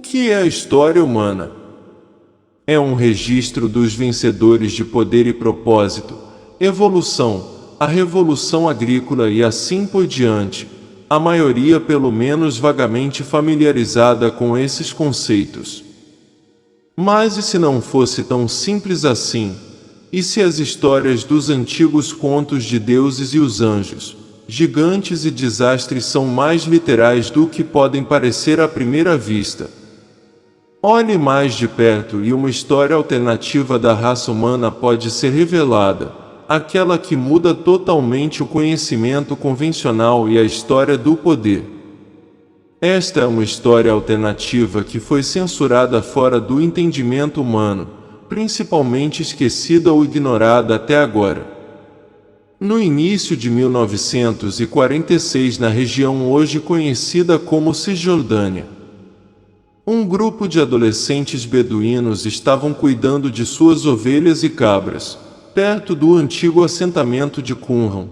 que é a história humana? É um registro dos vencedores de poder e propósito, evolução, a revolução agrícola e assim por diante, a maioria pelo menos vagamente familiarizada com esses conceitos. Mas e se não fosse tão simples assim? E se as histórias dos antigos contos de deuses e os anjos, gigantes e desastres são mais literais do que podem parecer à primeira vista? Olhe mais de perto e uma história alternativa da raça humana pode ser revelada, aquela que muda totalmente o conhecimento convencional e a história do poder. Esta é uma história alternativa que foi censurada fora do entendimento humano, principalmente esquecida ou ignorada até agora. No início de 1946, na região hoje conhecida como Cisjordânia, um grupo de adolescentes beduínos estavam cuidando de suas ovelhas e cabras, perto do antigo assentamento de Qumran.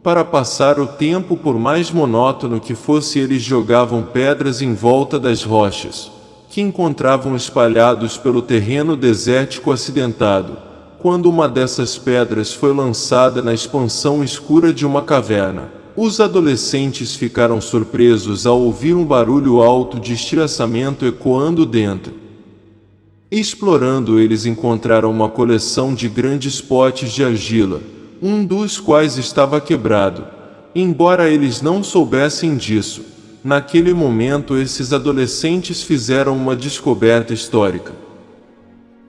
Para passar o tempo, por mais monótono que fosse, eles jogavam pedras em volta das rochas, que encontravam espalhados pelo terreno desértico acidentado, quando uma dessas pedras foi lançada na expansão escura de uma caverna. Os adolescentes ficaram surpresos ao ouvir um barulho alto de estilhaçamento ecoando dentro. Explorando, eles encontraram uma coleção de grandes potes de argila, um dos quais estava quebrado. Embora eles não soubessem disso, naquele momento esses adolescentes fizeram uma descoberta histórica.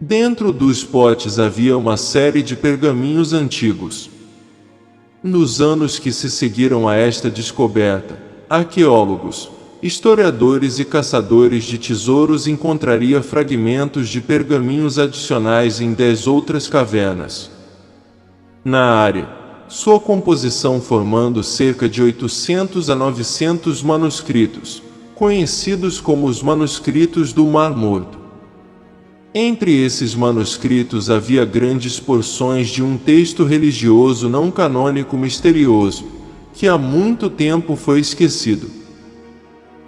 Dentro dos potes havia uma série de pergaminhos antigos. Nos anos que se seguiram a esta descoberta, arqueólogos, historiadores e caçadores de tesouros encontrariam fragmentos de pergaminhos adicionais em 10 outras cavernas. Na área, sua composição formando cerca de 800 a 900 manuscritos, conhecidos como os manuscritos do Mar Morto. Entre esses manuscritos havia grandes porções de um texto religioso não canônico misterioso, que há muito tempo foi esquecido.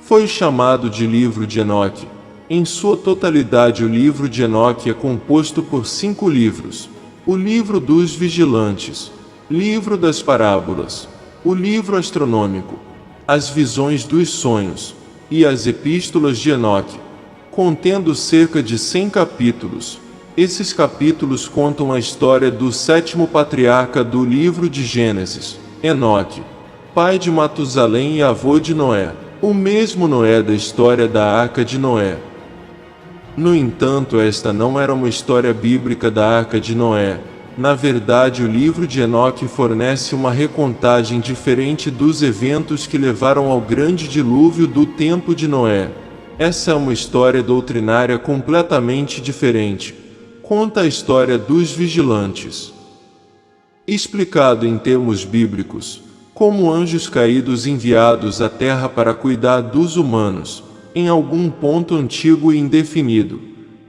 Foi chamado de Livro de Enoque. Em sua totalidade, o Livro de Enoque é composto por 5 livros: o Livro dos Vigilantes, Livro das Parábolas, o Livro Astronômico, as Visões dos Sonhos e as Epístolas de Enoque, contendo cerca de 100 capítulos. Esses capítulos contam a história do 7º patriarca do livro de Gênesis, Enoque, pai de Matusalém e avô de Noé, o mesmo Noé da história da Arca de Noé. No entanto, esta não era uma história bíblica da Arca de Noé. Na verdade, o livro de Enoque fornece uma recontagem diferente dos eventos que levaram ao grande dilúvio do tempo de Noé. Essa é uma história doutrinária completamente diferente. Conta a história dos vigilantes. Explicado em termos bíblicos, como anjos caídos enviados à terra para cuidar dos humanos, em algum ponto antigo e indefinido,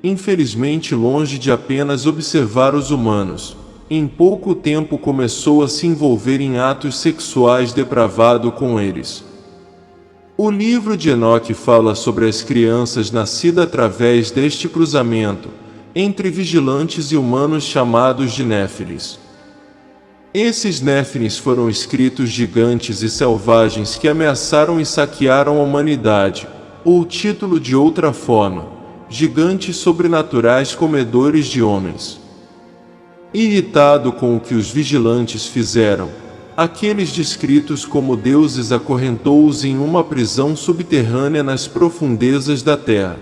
infelizmente longe de apenas observar os humanos, em pouco tempo começou a se envolver em atos sexuais depravados com eles. O livro de Enoque fala sobre as crianças nascidas através deste cruzamento entre vigilantes e humanos chamados de Néfilis. Esses Néfilis foram espíritos gigantes e selvagens que ameaçaram e saquearam a humanidade, ou título de outra forma, gigantes sobrenaturais comedores de homens. Irritado com o que os vigilantes fizeram, aqueles descritos como deuses acorrentou-os em uma prisão subterrânea nas profundezas da terra.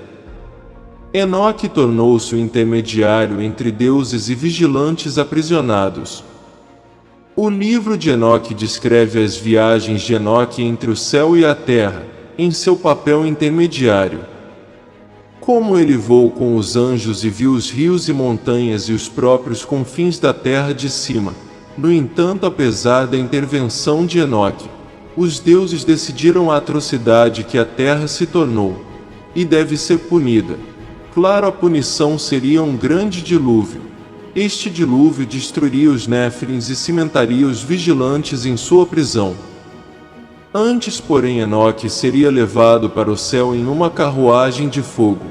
Enoque tornou-se o intermediário entre deuses e vigilantes aprisionados. O livro de Enoque descreve as viagens de Enoque entre o céu e a terra, em seu papel intermediário. Como ele voou com os anjos e viu os rios e montanhas e os próprios confins da terra de cima. No entanto, apesar da intervenção de Enoque, os deuses decidiram a atrocidade que a terra se tornou, e deve ser punida. Claro, a punição seria um grande dilúvio. Este dilúvio destruiria os Néfilins e cimentaria os vigilantes em sua prisão. Antes, porém, Enoque seria levado para o céu em uma carruagem de fogo.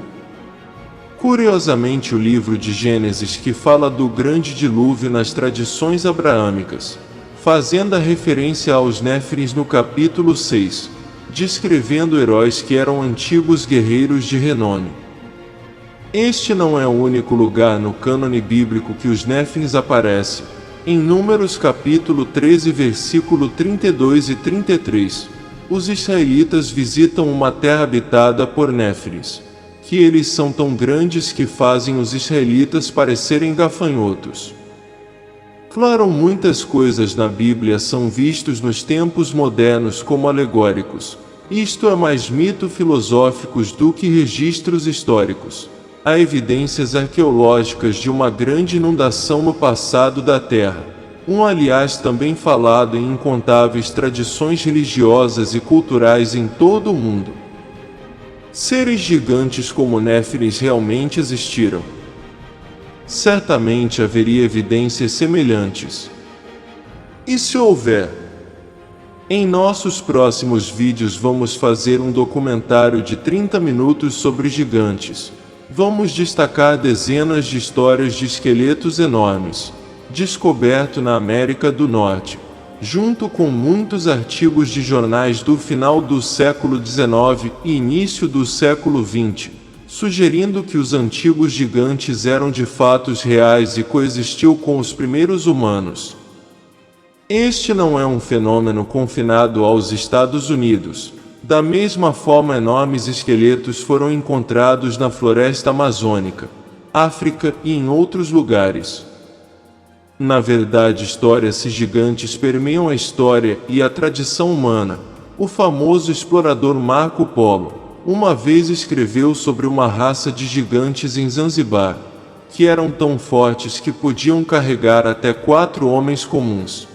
Curiosamente, o livro de Gênesis, que fala do grande dilúvio nas tradições abraâmicas, fazendo a referência aos Néfilins no capítulo 6, descrevendo heróis que eram antigos guerreiros de renome. Este não é o único lugar no cânone bíblico que os Néfilins aparecem. Em Números capítulo 13, versículo 32 e 33, os israelitas visitam uma terra habitada por Néfilins, que eles são tão grandes que fazem os israelitas parecerem gafanhotos. Claro, muitas coisas na Bíblia são vistos nos tempos modernos como alegóricos. Isto é mais mito filosóficos do que registros históricos. Há evidências arqueológicas de uma grande inundação no passado da Terra. Aliás, também falado em incontáveis tradições religiosas e culturais em todo o mundo. Seres gigantes como Néfilins realmente existiram. Certamente haveria evidências semelhantes. E se houver? Em nossos próximos vídeos vamos fazer um documentário de 30 minutos sobre gigantes. Vamos destacar dezenas de histórias de esqueletos enormes, descoberto na América do Norte, junto com muitos artigos de jornais do final do século XIX e início do século XX, sugerindo que os antigos gigantes eram de fatos reais e coexistiu com os primeiros humanos. Este não é um fenômeno confinado aos Estados Unidos. Da mesma forma, enormes esqueletos foram encontrados na floresta amazônica, África e em outros lugares. Na verdade, histórias gigantes permeiam a história e a tradição humana. O famoso explorador Marco Polo uma vez escreveu sobre uma raça de gigantes em Zanzibar, que eram tão fortes que podiam carregar até 4 homens comuns.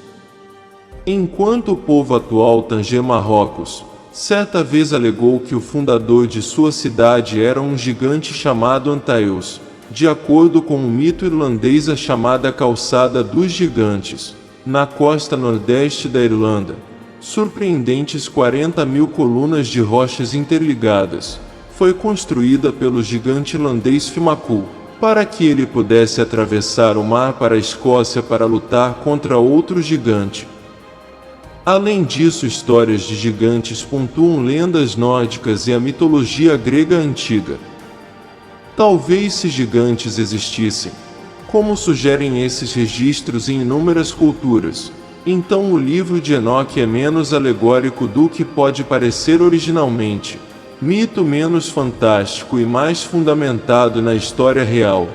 Enquanto o povo atual tange Marrocos, certa vez alegou que o fundador de sua cidade era um gigante chamado Antaeus, de acordo com um mito irlandês, a chamada Calçada dos Gigantes, na costa nordeste da Irlanda. Surpreendentes 40.000 colunas de rochas interligadas, foi construída pelo gigante irlandês Fimakul, para que ele pudesse atravessar o mar para a Escócia para lutar contra outro gigante. Além disso, histórias de gigantes pontuam lendas nórdicas e a mitologia grega antiga. Talvez, se gigantes existissem, como sugerem esses registros em inúmeras culturas, então o livro de Enoque é menos alegórico do que pode parecer originalmente, mito menos fantástico e mais fundamentado na história real.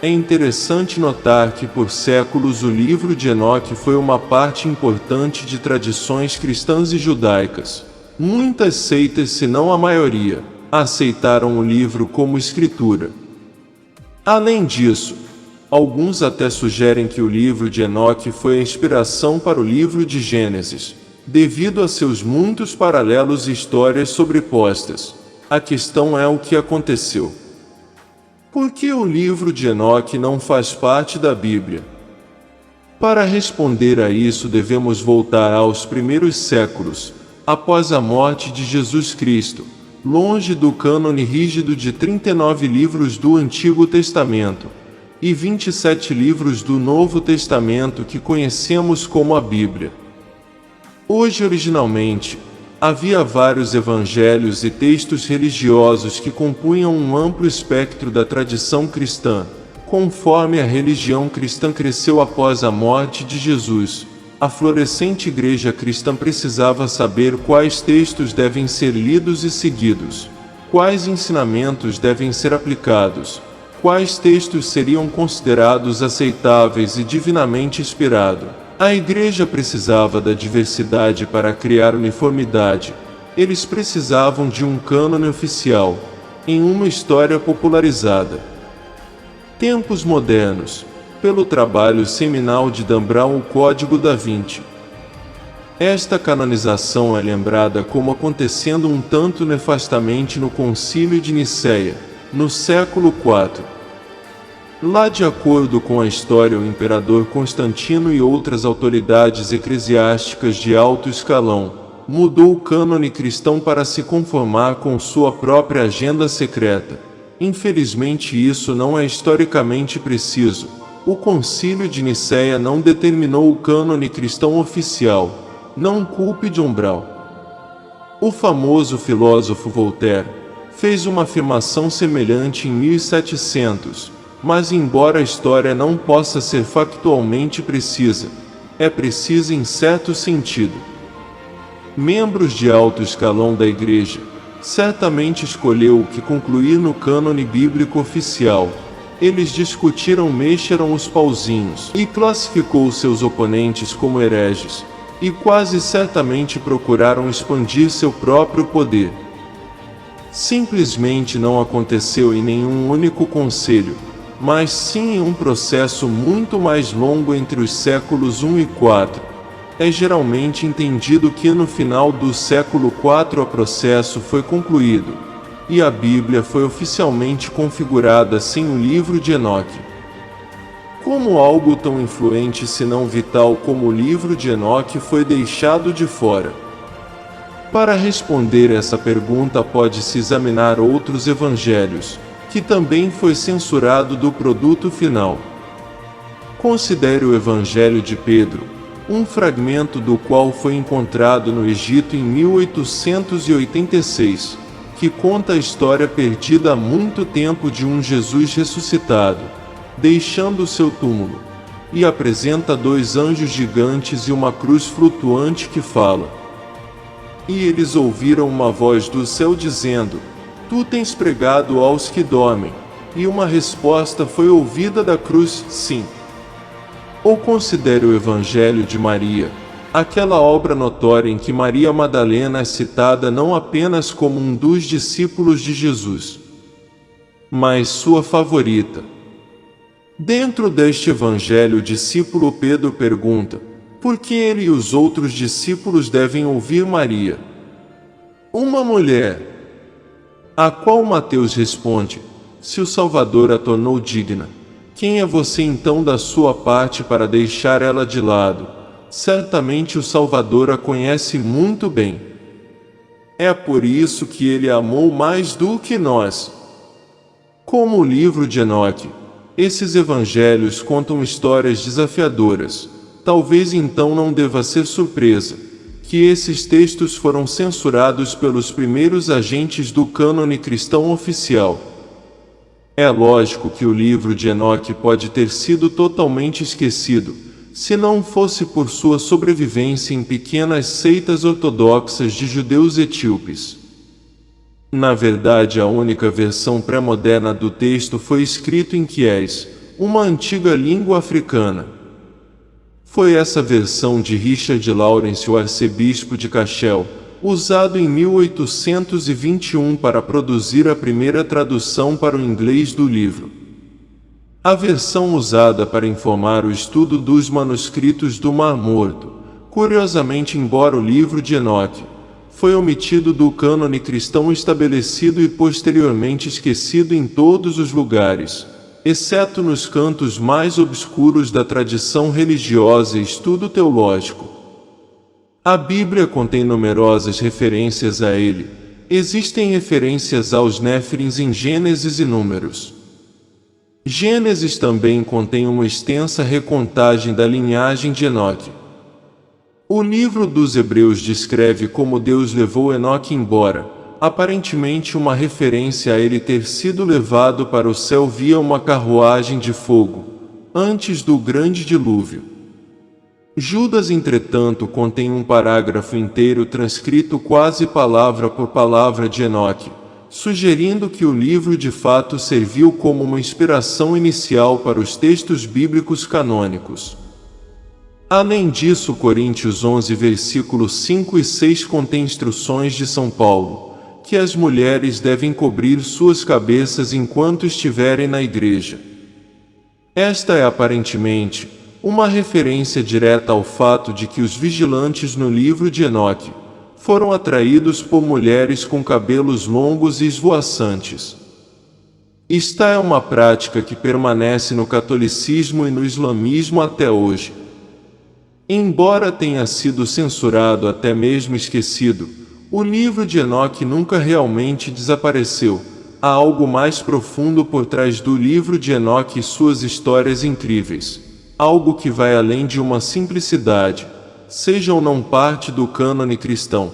É interessante notar que por séculos o livro de Enoque foi uma parte importante de tradições cristãs e judaicas. Muitas seitas, se não a maioria, aceitaram o livro como escritura. Além disso, alguns até sugerem que o livro de Enoque foi a inspiração para o livro de Gênesis, devido a seus muitos paralelos e histórias sobrepostas. A questão é o que aconteceu. Por que o livro de Enoque não faz parte da Bíblia? Para responder a isso, devemos voltar aos primeiros séculos, após a morte de Jesus Cristo, longe do cânone rígido de 39 livros do Antigo Testamento e 27 livros do Novo Testamento que conhecemos como a Bíblia. Hoje, originalmente, havia vários evangelhos e textos religiosos que compunham um amplo espectro da tradição cristã. Conforme a religião cristã cresceu após a morte de Jesus, a florescente igreja cristã precisava saber quais textos devem ser lidos e seguidos, quais ensinamentos devem ser aplicados, quais textos seriam considerados aceitáveis e divinamente inspirados. A igreja precisava da diversidade para criar uniformidade. Eles precisavam de um cânone oficial, em uma história popularizada. Tempos modernos, pelo trabalho seminal de Dan Brown, o Código da Vinci. Esta canonização é lembrada como acontecendo um tanto nefastamente no Concílio de Nicéia, no século IV. Lá, de acordo com a história, o imperador Constantino e outras autoridades eclesiásticas de alto escalão mudou o cânone cristão para se conformar com sua própria agenda secreta. Infelizmente isso não é historicamente preciso. O Concílio de Nicéia não determinou o cânone cristão oficial. Não culpe John Brown. O famoso filósofo Voltaire fez uma afirmação semelhante em 1700, mas embora a história não possa ser factualmente precisa, é precisa em certo sentido. Membros de alto escalão da Igreja certamente escolheu o que concluir no cânone bíblico oficial. Eles discutiram, mexeram os pauzinhos e classificou seus oponentes como hereges, e quase certamente procuraram expandir seu próprio poder. Simplesmente não aconteceu em nenhum único conselho, mas sim em um processo muito mais longo entre os séculos I e IV. É geralmente entendido que no final do século IV o processo foi concluído, e a Bíblia foi oficialmente configurada sem o livro de Enoque. Como algo tão influente se não vital como o livro de Enoque foi deixado de fora? Para responder essa pergunta pode-se examinar outros evangelhos, que também foi censurado do produto final. Considere o Evangelho de Pedro, um fragmento do qual foi encontrado no Egito em 1886, que conta a história perdida há muito tempo de um Jesus ressuscitado, deixando seu túmulo, e apresenta 2 anjos gigantes e uma cruz flutuante que fala. E eles ouviram uma voz do céu dizendo: Tu tens pregado aos que dormem. E uma resposta foi ouvida da cruz: sim. Ou considere o Evangelho de Maria, aquela obra notória em que Maria Madalena é citada não apenas como um dos discípulos de Jesus, mas sua favorita. Dentro deste Evangelho, o discípulo Pedro pergunta: por que ele e os outros discípulos devem ouvir Maria, uma mulher? A qual Mateus responde: se o Salvador a tornou digna, quem é você então da sua parte para deixar ela de lado? Certamente o Salvador a conhece muito bem. É por isso que ele a amou mais do que nós. Como o livro de Enoque, esses evangelhos contam histórias desafiadoras. Talvez então não deva ser surpresa que esses textos foram censurados pelos primeiros agentes do cânone cristão oficial. É lógico que o livro de Enoque pode ter sido totalmente esquecido, se não fosse por sua sobrevivência em pequenas seitas ortodoxas de judeus etíopes. Na verdade, a única versão pré-moderna do texto foi escrito em Quiés, uma antiga língua africana. Foi essa versão de Richard Lawrence, o arcebispo de Cashel, usado em 1821 para produzir a primeira tradução para o inglês do livro. A versão usada para informar o estudo dos manuscritos do Mar Morto, curiosamente, embora o livro de Enoque, foi omitido do cânone cristão estabelecido e posteriormente esquecido em todos os lugares, exceto nos cantos mais obscuros da tradição religiosa e estudo teológico. A Bíblia contém numerosas referências a ele. Existem referências aos Néfilins em Gênesis e Números. Gênesis também contém uma extensa recontagem da linhagem de Enoque. O livro dos Hebreus descreve como Deus levou Enoque embora, aparentemente uma referência a ele ter sido levado para o céu via uma carruagem de fogo, antes do grande dilúvio. Judas, entretanto, contém um parágrafo inteiro transcrito quase palavra por palavra de Enoque, sugerindo que o livro de fato serviu como uma inspiração inicial para os textos bíblicos canônicos. Além disso, Coríntios 11, versículos 5 e 6 contém instruções de São Paulo, que as mulheres devem cobrir suas cabeças enquanto estiverem na igreja. Esta é aparentemente uma referência direta ao fato de que os vigilantes no livro de Enoque foram atraídos por mulheres com cabelos longos e esvoaçantes. Esta é uma prática que permanece no catolicismo e no islamismo até hoje. Embora tenha sido censurado, até mesmo esquecido, o livro de Enoque nunca realmente desapareceu. Há algo mais profundo por trás do livro de Enoque e suas histórias incríveis. Algo que vai além de uma simplicidade, seja ou não parte do cânone cristão.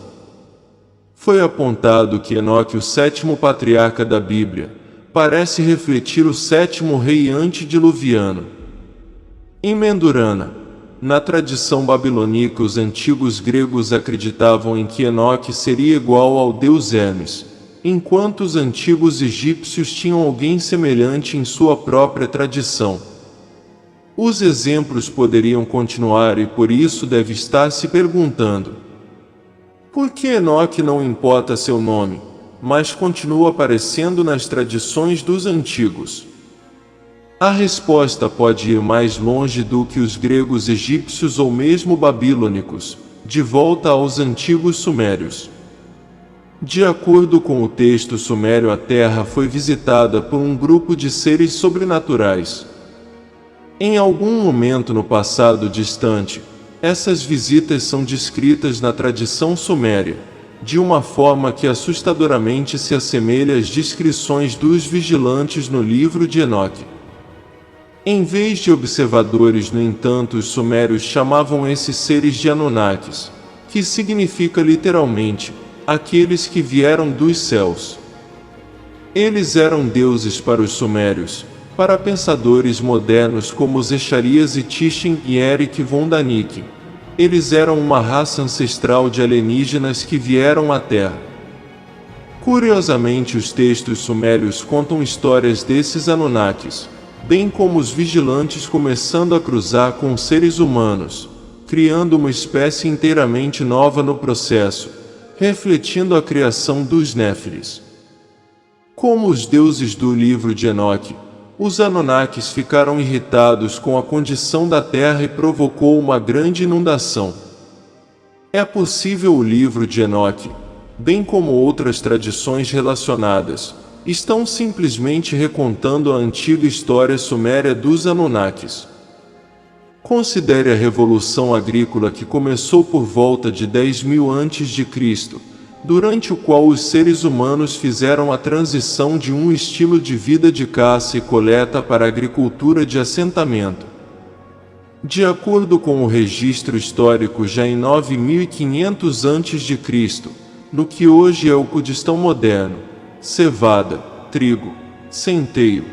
Foi apontado que Enoque, o sétimo patriarca da Bíblia, parece refletir o sétimo rei antediluviano. Em Mendurana, na tradição babilônica, os antigos gregos acreditavam em que Enoque seria igual ao deus Hermes, enquanto os antigos egípcios tinham alguém semelhante em sua própria tradição. Os exemplos poderiam continuar e por isso deve estar se perguntando: por que Enoque não importa seu nome, mas continua aparecendo nas tradições dos antigos? A resposta pode ir mais longe do que os gregos, egípcios ou mesmo babilônicos, de volta aos antigos sumérios. De acordo com o texto sumério, a Terra foi visitada por um grupo de seres sobrenaturais. Em algum momento no passado distante, essas visitas são descritas na tradição suméria, de uma forma que assustadoramente se assemelha às descrições dos vigilantes no livro de Enoque. Em vez de observadores, no entanto, os sumérios chamavam esses seres de Anunnakis, que significa literalmente, aqueles que vieram dos céus. Eles eram deuses para os sumérios. Para pensadores modernos como Zecharias e Tishim e Eric von Daniken, eles eram uma raça ancestral de alienígenas que vieram à Terra. Curiosamente, os textos sumérios contam histórias desses Anunnakis, bem como os vigilantes começando a cruzar com seres humanos, criando uma espécie inteiramente nova no processo, refletindo a criação dos Néfilis. Como os deuses do livro de Enoque, os Anunnakis ficaram irritados com a condição da Terra e provocou uma grande inundação. É possível o livro de Enoque, bem como outras tradições relacionadas, estão simplesmente recontando a antiga história suméria dos Anunnakis. Considere a Revolução Agrícola, que começou por volta de 10.000 a.C., durante o qual os seres humanos fizeram a transição de um estilo de vida de caça e coleta para a agricultura de assentamento. De acordo com o registro histórico, já em 9.500 a.C., no que hoje é o Kurdistão moderno, cevada, trigo, centeio,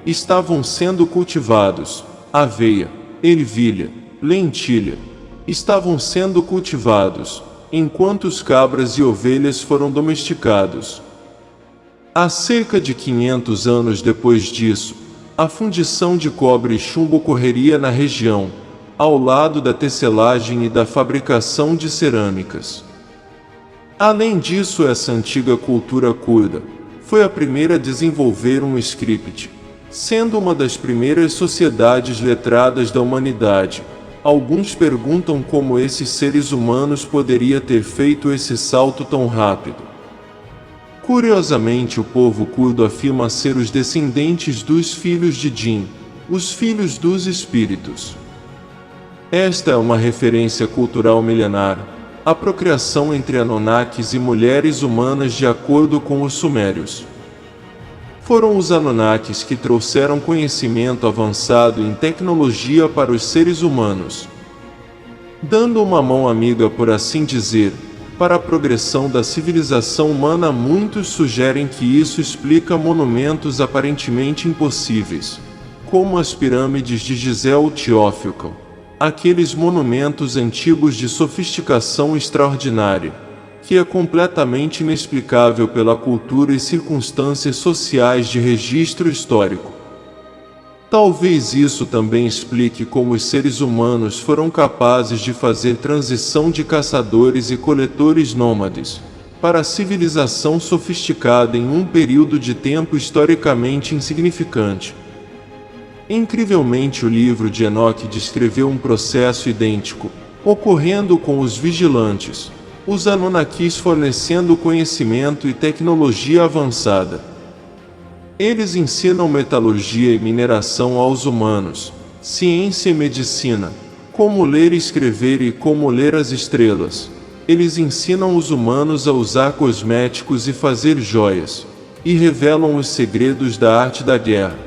estavam sendo cultivados, aveia, ervilha, lentilha, estavam sendo cultivados, enquanto os cabras e ovelhas foram domesticados. Há cerca de 500 anos depois disso, a fundição de cobre e chumbo ocorreria na região, ao lado da tecelagem e da fabricação de cerâmicas. Além disso, essa antiga cultura curda foi a primeira a desenvolver um script, sendo uma das primeiras sociedades letradas da humanidade. Alguns perguntam como esses seres humanos poderiam ter feito esse salto tão rápido. Curiosamente, o povo curdo afirma ser os descendentes dos filhos de Jin, os filhos dos espíritos. Esta é uma referência cultural milenar, a procriação entre Anunnakis e mulheres humanas de acordo com os sumérios. Foram os Anunnakis que trouxeram conhecimento avançado em tecnologia para os seres humanos, dando uma mão amiga, por assim dizer, para a progressão da civilização humana. Muitos sugerem que isso explica monumentos aparentemente impossíveis, como as pirâmides de Gizeh ou Teotihuacan, aqueles monumentos antigos de sofisticação extraordinária, que é completamente inexplicável pela cultura e circunstâncias sociais de registro histórico. Talvez isso também explique como os seres humanos foram capazes de fazer transição de caçadores e coletores nômades para a civilização sofisticada em um período de tempo historicamente insignificante. Incrivelmente, o livro de Enoque descreveu um processo idêntico, ocorrendo com os vigilantes, os Anunnakis fornecendo conhecimento e tecnologia avançada. Eles ensinam metalurgia e mineração aos humanos, ciência e medicina, como ler e escrever e como ler as estrelas. Eles ensinam os humanos a usar cosméticos e fazer joias, e revelam os segredos da arte da guerra.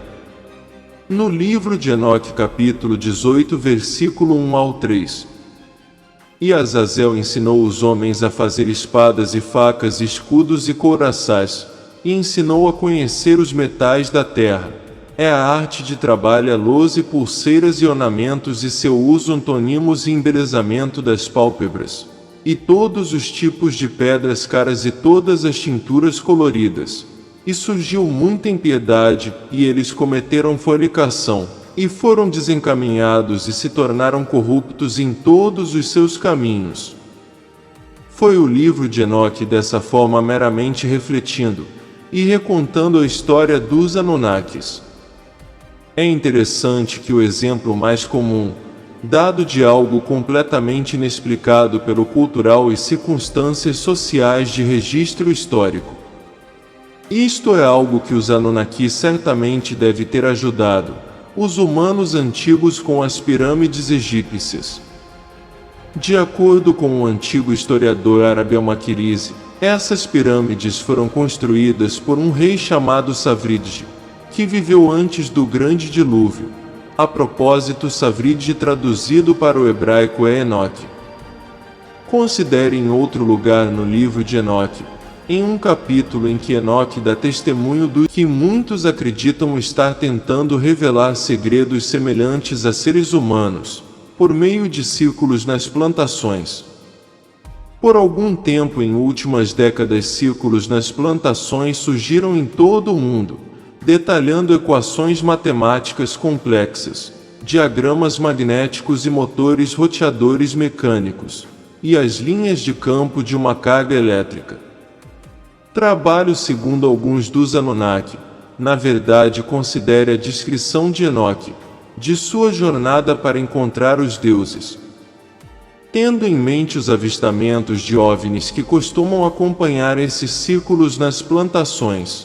No livro de Enoque, capítulo 18, versículo 1 ao 3. E Azazel ensinou os homens a fazer espadas e facas, escudos e couraçás, e ensinou a conhecer os metais da terra. É a arte de trabalho, lousa e pulseiras e ornamentos, e seu uso, antonimos e embelezamento das pálpebras, e todos os tipos de pedras caras e todas as tinturas coloridas. E surgiu muita impiedade, e eles cometeram fornicação, e foram desencaminhados e se tornaram corruptos em todos os seus caminhos. Foi o livro de Enoque dessa forma, meramente refletindo e recontando a história dos Anunnakis. É interessante que o exemplo mais comum, dado de algo completamente inexplicado pelo cultural e circunstâncias sociais de registro histórico. Isto é algo que os Anunnaki certamente deve ter ajudado os humanos antigos com as pirâmides egípcias. De acordo com o antigo historiador árabe Al-Makrizi, essas pirâmides foram construídas por um rei chamado Savridge, que viveu antes do grande dilúvio. A propósito, Savridge traduzido para o hebraico é Enoque. Considere em outro lugar no livro de Enoque, em um capítulo em que Enoque dá testemunho do que muitos acreditam estar tentando revelar segredos semelhantes a seres humanos, por meio de círculos nas plantações. Por algum tempo, em últimas décadas, círculos nas plantações surgiram em todo o mundo, detalhando equações matemáticas complexas, diagramas magnéticos e motores roteadores mecânicos, e as linhas de campo de uma carga elétrica. Trabalho segundo alguns dos Anunnaki, na verdade considere a descrição de Enoque, de sua jornada para encontrar os deuses. Tendo em mente os avistamentos de OVNIs que costumam acompanhar esses círculos nas plantações.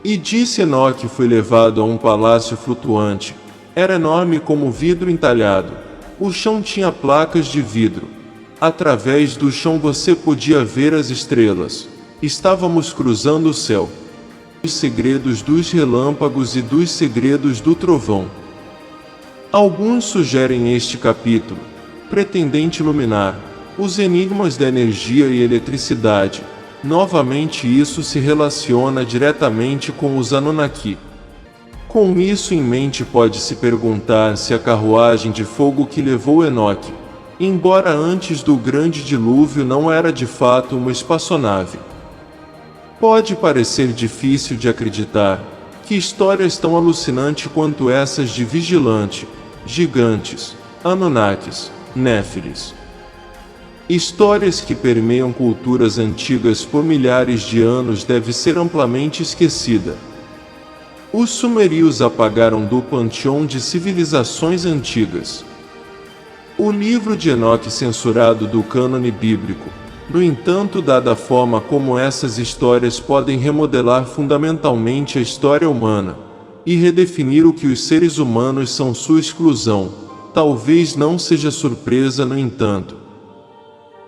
E disse: Enoque foi levado a um palácio flutuante, era enorme como vidro entalhado, o chão tinha placas de vidro, através do chão você podia ver as estrelas. Estávamos cruzando o céu. Os segredos dos relâmpagos e dos segredos do trovão. Alguns sugerem este capítulo, pretendente iluminar os enigmas da energia e eletricidade. Novamente, isso se relaciona diretamente com os Anunnaki. Com isso em mente, pode-se perguntar se a carruagem de fogo que levou Enoque, embora antes do grande dilúvio, não era de fato uma espaçonave. Pode parecer difícil de acreditar que histórias tão alucinantes quanto essas de Vigilante, Gigantes, Anunnakis, Néfilis. Histórias que permeiam culturas antigas por milhares de anos devem ser amplamente esquecida. Os sumérios apagaram do panteão de civilizações antigas o livro de Enoque censurado do cânone bíblico. No entanto, dada a forma como essas histórias podem remodelar fundamentalmente a história humana e redefinir o que os seres humanos são, sua exclusão talvez não seja surpresa. No entanto,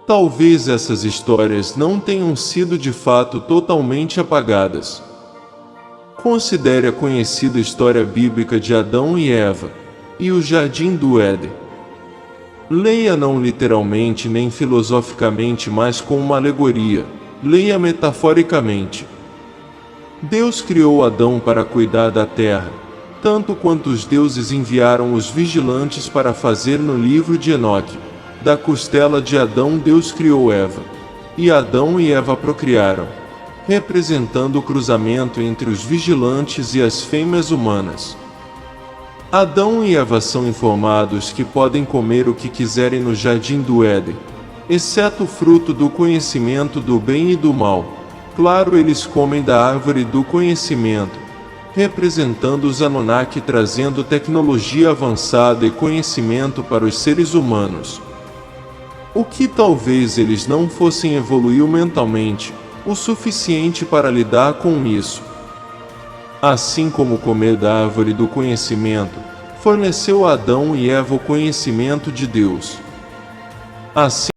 talvez essas histórias não tenham sido de fato totalmente apagadas. Considere a conhecida história bíblica de Adão e Eva e o Jardim do Éden. Leia não literalmente nem filosoficamente, mas com uma alegoria. Leia metaforicamente. Deus criou Adão para cuidar da terra, tanto quanto os deuses enviaram os vigilantes para fazer no livro de Enoque. Da costela de Adão Deus criou Eva, e Adão e Eva procriaram, representando o cruzamento entre os vigilantes e as fêmeas humanas. Adão e Eva são informados que podem comer o que quiserem no Jardim do Éden, exceto o fruto do conhecimento do bem e do mal. Claro, eles comem da árvore do conhecimento, representando os Anunnaki trazendo tecnologia avançada e conhecimento para os seres humanos. O que talvez eles não fossem evoluir mentalmente o suficiente para lidar com isso. Assim como comer da árvore do conhecimento forneceu a Adão e Eva o conhecimento de Deus. Assim,